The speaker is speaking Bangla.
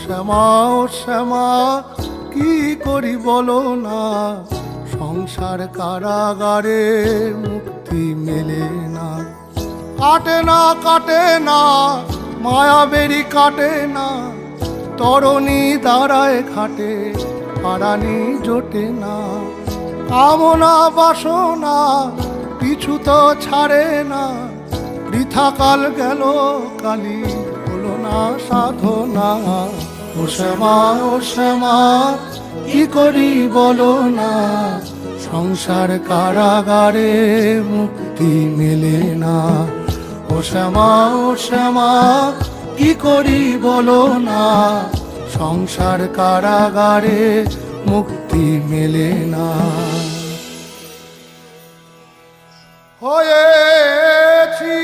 শ্যামা ও শ্যামা কি করি বলো না, সংসার কারাগারে মুক্তি মেলে না। কাটে না কাটে না মায়া বেরি কাটে না, তরণী দাঁড়ায় ঘাটে পারানি জোটে না। কামনা বাসনা পিছু তো ছাড়ে না, বৃথা কাল গেল কালি হলো না সাধনা। ও শ্যামা ও শ্যামা কি করি বলো না, সংসার কারাগারে মুক্তি মেলে না। ও শ্যামা ও শ্যামা কি করি বলো না, সংসার কারাগারে মুক্তি মেলে না। হয়েছি